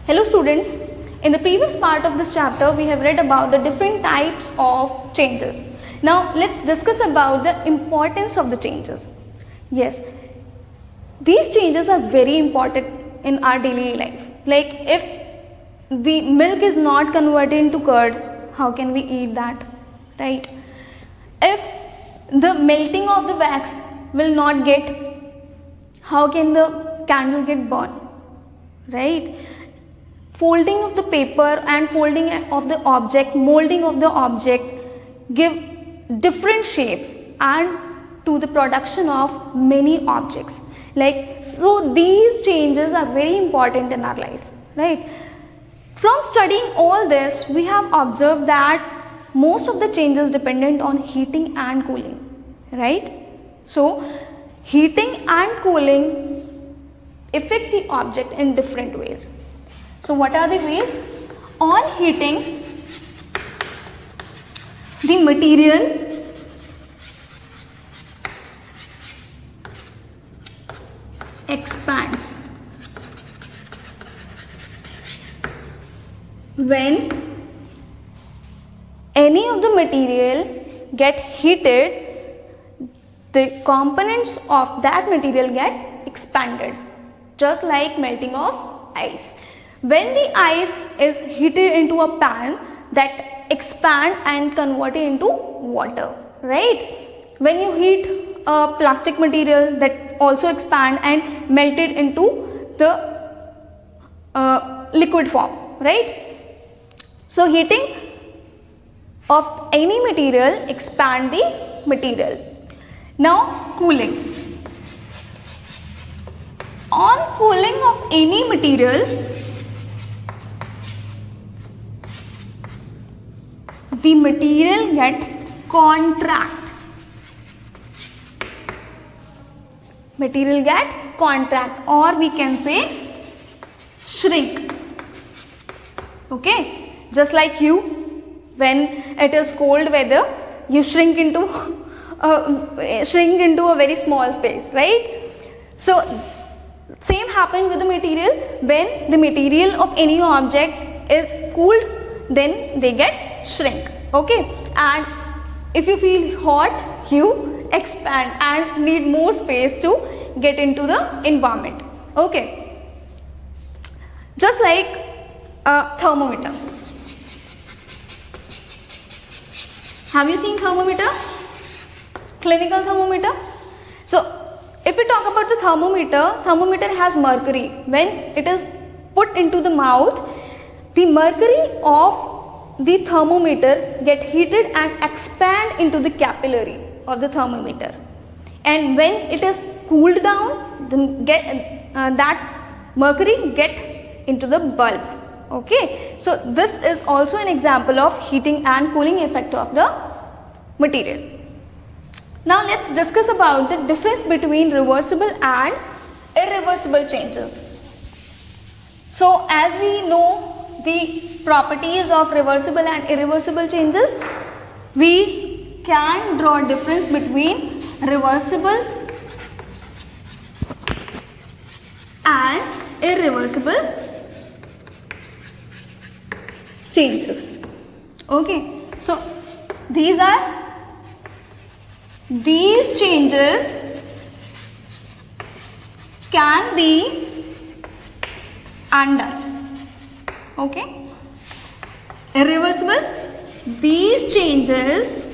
Hello students, in the previous part of this chapter we have read about the different types of changes. Now let's discuss about the importance of the changes. Yes, these changes are very important in our daily life. Like if the milk is not converted into curd, how can we eat that, right? If the melting of the wax will not get, how can the candle get burned, right? Folding of the paper and folding of the object, molding of the object give different shapes and to the production of many objects. Like so these changes are very important in our life, right? From studying all this, we have observed that most of the changes dependent on heating and cooling, right? So heating and cooling affect the object in different ways. So what are the ways? On heating, the material expands. When any of the material get heated, the components of that material get expanded, just like melting of ice. When the ice is heated into a pan, that expand and convert it into water, right? When you heat a plastic material, that also expand and melt it into the liquid form, right? So heating of any material expand the material. Now cooling. On cooling of any material, the material get contract. Material get contract, or we can say shrink. Okay, just like you, when it is cold weather, you shrink into a very small space, right? So same happens with the material. When the material of any object is cooled, then they get shrink. Okay, and if you feel hot, you expand and need more space to get into the environment. Okay, just like a thermometer. Have you seen thermometer? Clinical thermometer. So if we talk about the thermometer has mercury. When it is put into the mouth, the mercury of the thermometer get heated and expand into the capillary of the thermometer, and when it is cooled down, then that mercury get into the bulb. Okay, so this is also an example of heating and cooling effect of the material. Now let's discuss about the difference between reversible and irreversible changes. So as we know the properties of reversible and irreversible changes, we can draw a difference between reversible and irreversible changes. Okay, so these changes can be undone. Okay, irreversible, these changes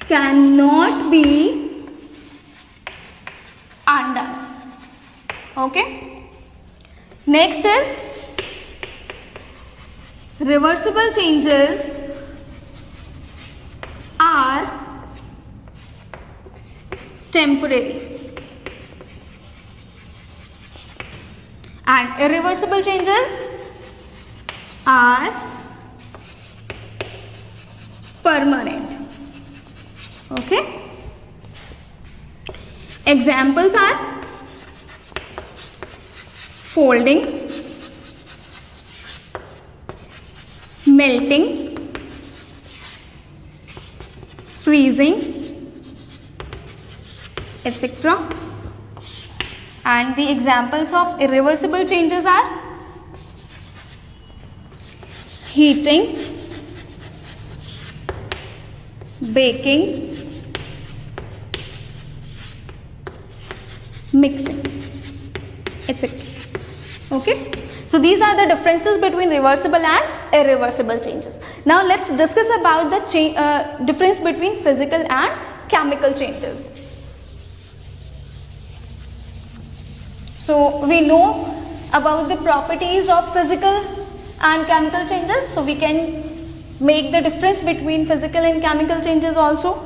cannot be undone. Okay, next is reversible changes are temporary and irreversible changes are permanent. Okay, examples are folding, melting, freezing, etc. And the examples of irreversible changes are heating, baking, mixing, etc. Okay, so these are the differences between reversible and irreversible changes. Now let's discuss about the difference between physical and chemical changes. So we know about the properties of physical and chemical changes, so we can make the difference between physical and chemical changes also.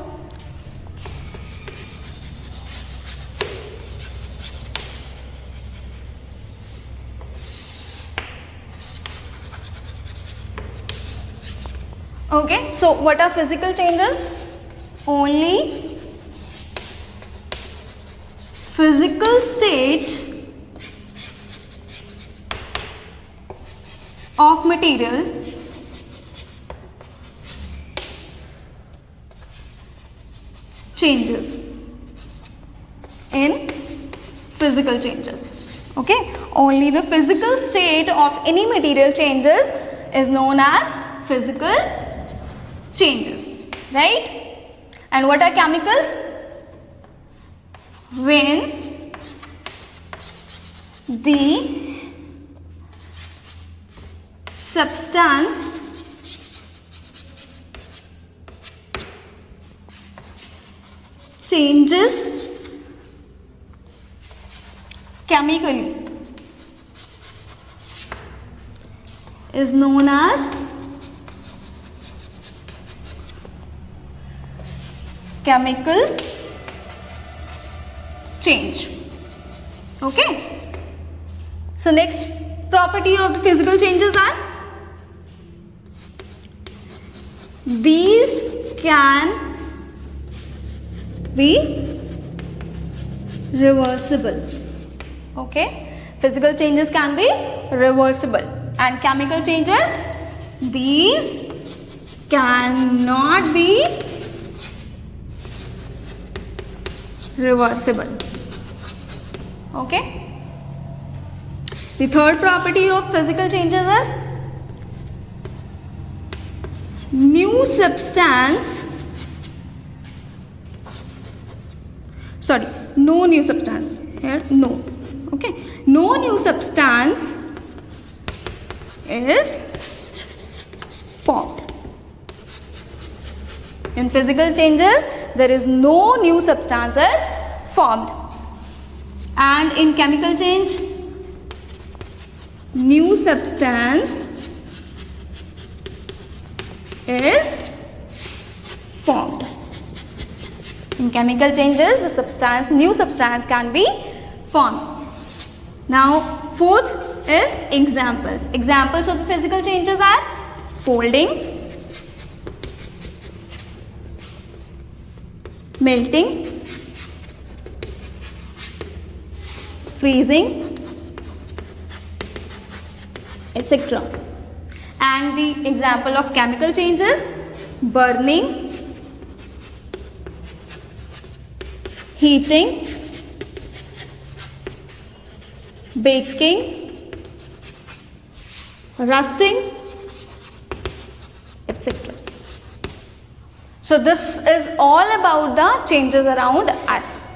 Okay, so what are physical changes? Only physical state of material changes in physical changes. Okay, only the physical state of any material changes is known as physical changes, right? And what are chemicals? When the substance changes chemically is known as chemical change. Okay, so next property of the physical changes are these can be reversible. Okay, physical changes can be reversible, and chemical changes, these cannot be reversible. Okay, the third property of physical changes is new substance, sorry, no new substance, here no, okay, no new substance is formed. In physical changes, there is no new substances formed, and in chemical change, new substance is formed. In chemical changes, the substance, new substance can be formed. Now, fourth is examples. Examples of the physical changes are folding, melting, freezing, etc. And the example of chemical changes, burning, heating, baking, rusting, etc. So this is all about the changes around us.